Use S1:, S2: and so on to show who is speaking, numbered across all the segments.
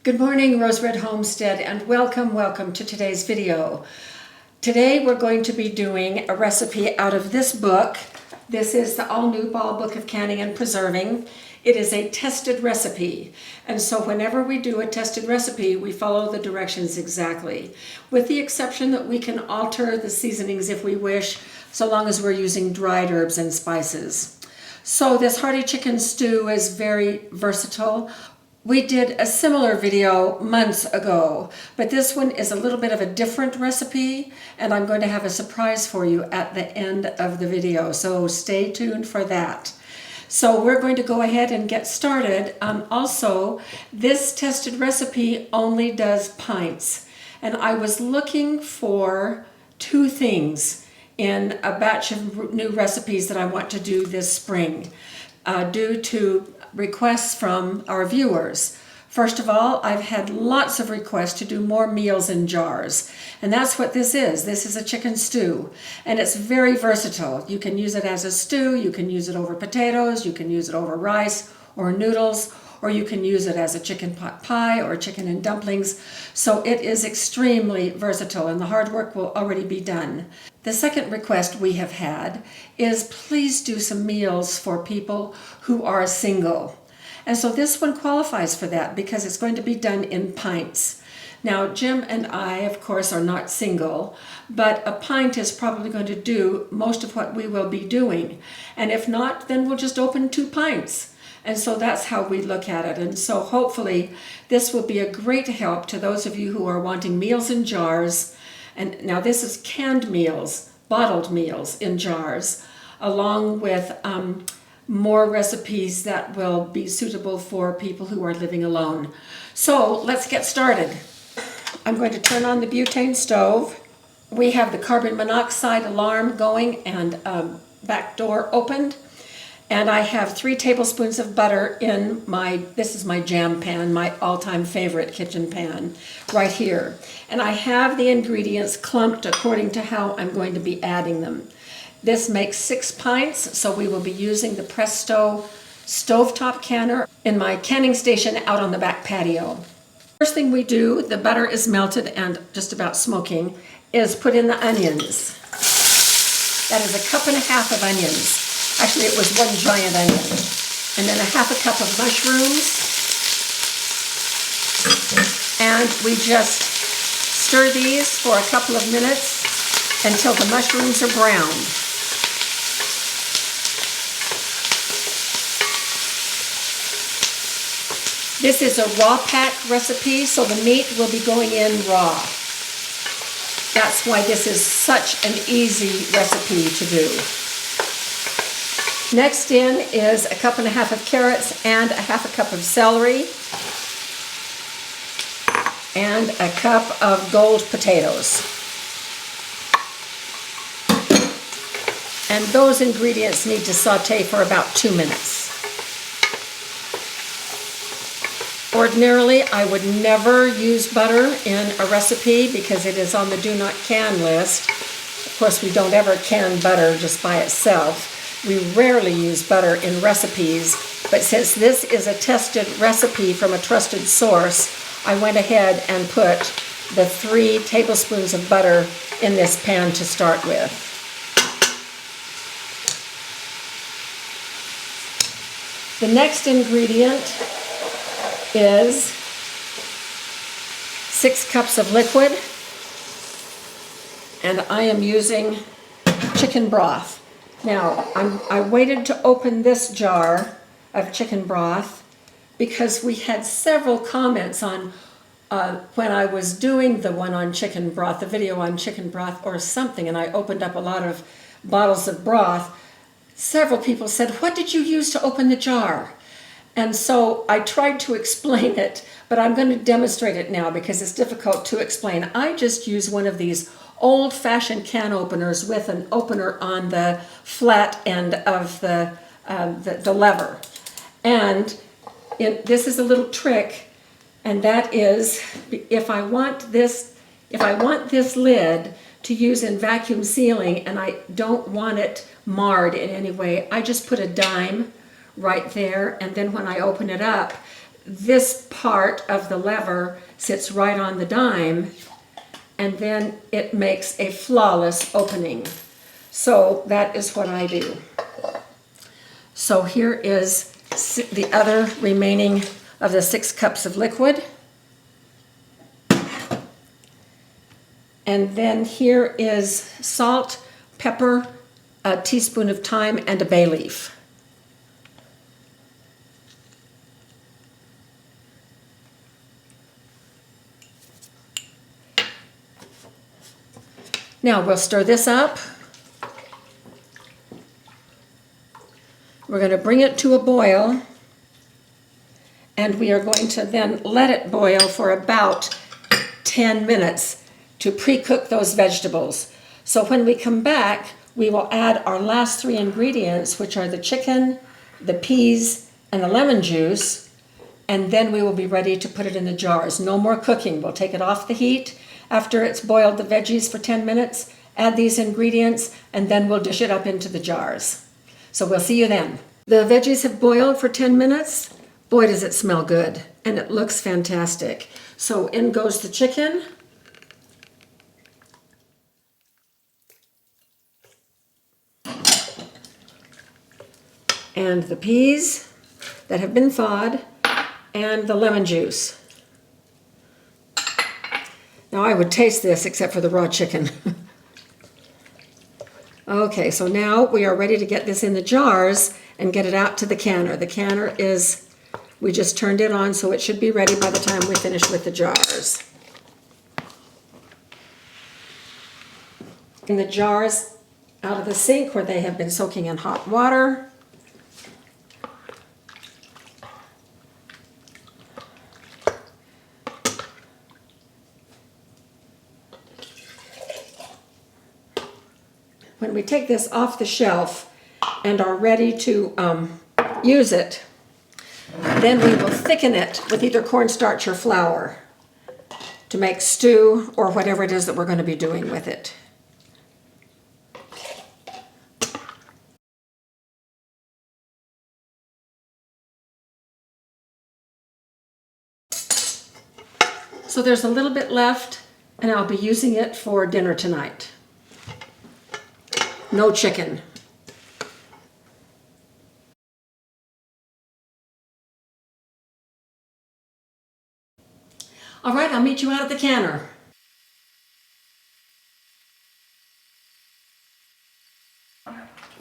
S1: Good morning, Rose Red Homestead, and welcome to today's video. Today we're going to be doing a recipe out of this book. This is the all-new Ball Book of Canning and Preserving. It is a tested recipe, and so whenever we do a tested recipe, we follow the directions exactly, with the exception that we can alter the seasonings if we wish, so long as we're using dried herbs and spices. So this hearty chicken stew is very versatile. We did a similar video months ago, but this one is a little bit of a different recipe, and I'm going to have a surprise for you at the end of the video, so stay tuned for that. So we're going to go ahead and get started. Also, this tested recipe only does pints, and I was looking for two things in a batch of new recipes that I want to do this spring due to requests from our viewers. First of all, I've had lots of requests to do more meals in jars, and that's what this is. This is a chicken stew, and it's very versatile. You can use it as a stew, you can use it over potatoes, you can use it over rice or noodles, or you can use it as a chicken pot pie or chicken and dumplings. So it is extremely versatile, and the hard work will already be done. The second request we have had is please do some meals for people who are single. And so this one qualifies for that because it's going to be done in pints. Now, Jim and I, of course, are not single, but a pint is probably going to do most of what we will be doing. And if not, then we'll just open 2 pints. And so that's how we look at it. And so hopefully this will be a great help to those of you who are wanting meals in jars. And now this is canned meals, bottled meals in jars, along with more recipes that will be suitable for people who are living alone. So let's get started. I'm going to turn on the butane stove. We have the carbon monoxide alarm going and back door opened. And I have 3 tablespoons of butter in this is my jam pan, my all-time favorite kitchen pan, right here. And I have the ingredients clumped according to how I'm going to be adding them. This makes 6 pints, so we will be using the Presto stovetop canner in my canning station out on the back patio. First thing we do, the butter is melted and just about smoking, is put in the onions. That is 1.5 cups of onions. Actually, it was 1 giant onion. And then 1/2 cup of mushrooms. And we just stir these for a couple of minutes until the mushrooms are browned. This is a raw pack recipe, so the meat will be going in raw. That's why this is such an easy recipe to do. Next in is 1.5 cups of carrots and 1/2 cup of celery and 1 cup of gold potatoes. And those ingredients need to saute for about 2 minutes. Ordinarily, I would never use butter in a recipe because it is on the do not can list. Of course, we don't ever can butter just by itself. We rarely use butter in recipes, but since this is a tested recipe from a trusted source, I went ahead and put the 3 tablespoons of butter in this pan to start with. The next ingredient is 6 cups of liquid, and I am using chicken broth. Now, I waited to open this jar of chicken broth because we had several comments on when I was doing the one on chicken broth, the video on chicken broth or something, and I opened up a lot of bottles of broth. Several people said, "What did you use to open the jar?" And so I tried to explain it, but I'm going to demonstrate it now because it's difficult to explain. I just use one of these old-fashioned can openers with an opener on the flat end of the lever. And this is a little trick, and that is if I want this lid to use in vacuum sealing and I don't want it marred in any way, I just put a dime right there, and then when I open it up, this part of the lever sits right on the dime, and then it makes a flawless opening. So that is what I do. So here is the other remaining of the 6 cups of liquid. And then here is salt, pepper, a teaspoon of thyme, and a bay leaf. Now we'll stir this up. We're going to bring it to a boil, and we are going to then let it boil for about 10 minutes to pre-cook those vegetables. So when we come back, we will add our last 3 ingredients, which are the chicken, the peas, and the lemon juice, and then we will be ready to put it in the jars. No more cooking. We'll take it off the heat after it's boiled the veggies for 10 minutes, add these ingredients, and then we'll dish it up into the jars. So we'll see you then. The veggies have boiled for 10 minutes. Boy, does it smell good, and it looks fantastic. So in goes the chicken. And the peas that have been thawed, and the lemon juice. Now I would taste this except for the raw chicken. Okay, so now we are ready to get this in the jars and get it out to the canner. The canner is, we just turned it on, so it should be ready by the time we finish with the jars. In the jars out of the sink where they have been soaking in hot water. When we take this off the shelf and are ready to use it, then we will thicken it with either cornstarch or flour to make stew or whatever it is that we're going to be doing with it. So there's a little bit left, and I'll be using it for dinner tonight. No chicken. All right, I'll meet you out at the canner.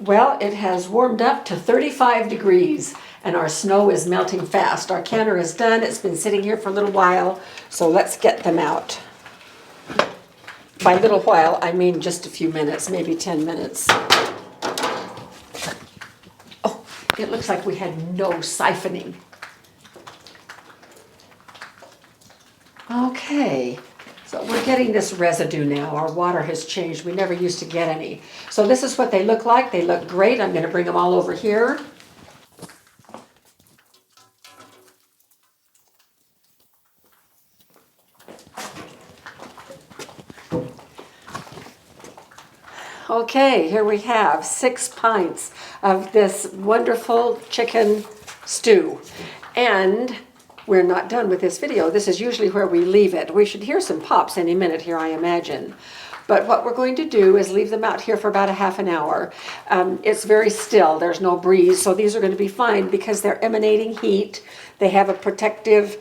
S1: Well, it has warmed up to 35 degrees and our snow is melting fast. Our canner is done. It's been sitting here for a little while, so let's get them out. By a little while, I mean just a few minutes, maybe 10 minutes. Oh, it looks like we had no siphoning. Okay, so we're getting this residue now. Our water has changed. We never used to get any. So this is what they look like. They look great. I'm going to bring them all over here. Okay, here we have 6 pints of this wonderful chicken stew. And we're not done with this video. This is usually where we leave it. We should hear some pops any minute here, I imagine. But what we're going to do is leave them out here for about a half an hour. It's very still. There's no breeze, so these are going to be fine because they're emanating heat. They have a protective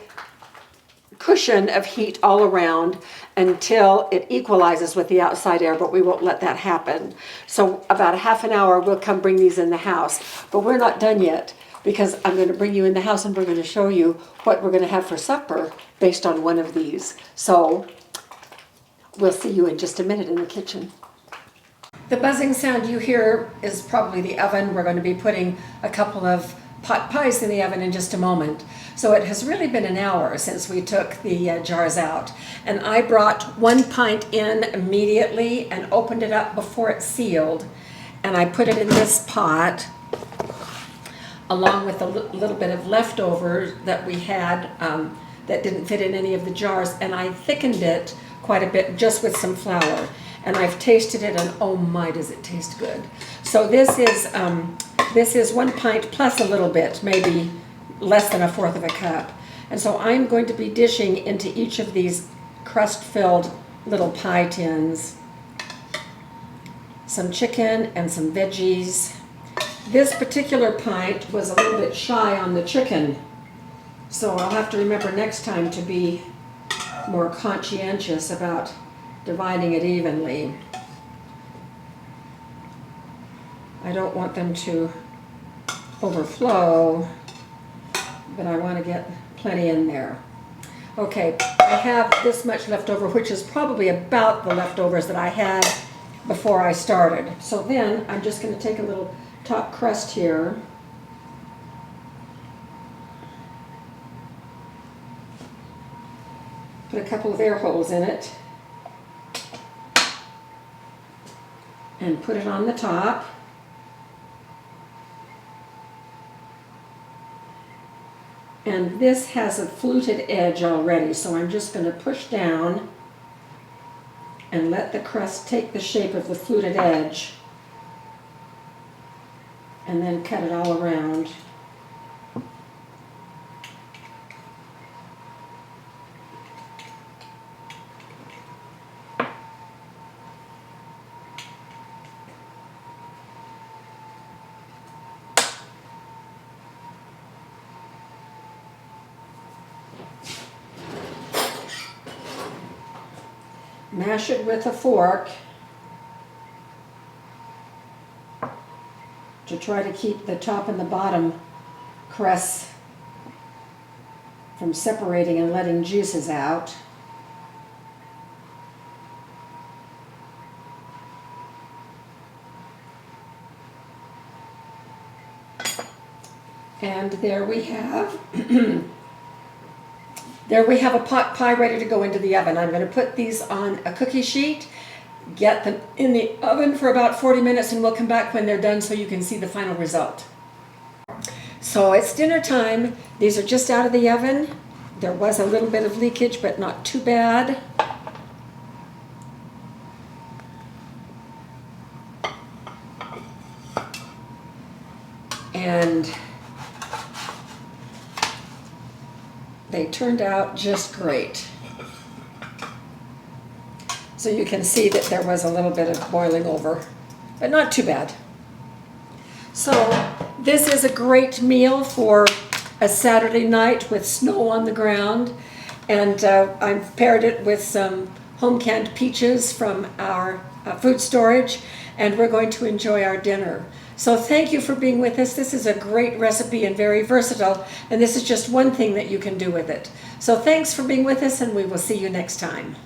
S1: cushion of heat all around until it equalizes with the outside air, but we won't let that happen. So about a half an hour, we'll come bring these in the house. But we're not done yet because I'm going to bring you in the house and we're going to show you what we're going to have for supper based on one of these. So we'll see you in just a minute in the kitchen. The buzzing sound you hear is probably the oven. We're going to be putting a couple of pot pies in the oven in just a moment. So it has really been an hour since we took the jars out. And I brought 1 pint in immediately and opened it up before it sealed. And I put it in this pot along with a little bit of leftover that we had that didn't fit in any of the jars. And I thickened it quite a bit just with some flour. And I've tasted it and oh my, does it taste good. So this is 1 pint plus a little bit, maybe less than 1/4 of a cup. And so I'm going to be dishing into each of these crust-filled little pie tins some chicken and some veggies. This particular pint was a little bit shy on the chicken, so I'll have to remember next time to be more conscientious about dividing it evenly. I don't want them to overflow, but I want to get plenty in there. Okay, I have this much left over, which is probably about the leftovers that I had before I started. So then I'm just going to take a little top crust here. Put a couple of air holes in it. And put it on the top. And this has a fluted edge already, so I'm just going to push down and let the crust take the shape of the fluted edge, and then cut it all around. Mash it with a fork to try to keep the top and the bottom crusts from separating and letting juices out. And there we have there we have a pot pie ready to go into the oven. I'm going to put these on a cookie sheet, get them in the oven for about 40 minutes, and we'll come back when they're done so you can see the final result. So it's dinner time. These are just out of the oven. There was a little bit of leakage, but not too bad. And they turned out just great. So you can see that there was a little bit of boiling over, but not too bad. So this is a great meal for a Saturday night with snow on the ground. And I've paired it with some home canned peaches from our food storage, and we're going to enjoy our dinner. So thank you for being with us. This is a great recipe and very versatile, and this is just one thing that you can do with it. So thanks for being with us, and we will see you next time.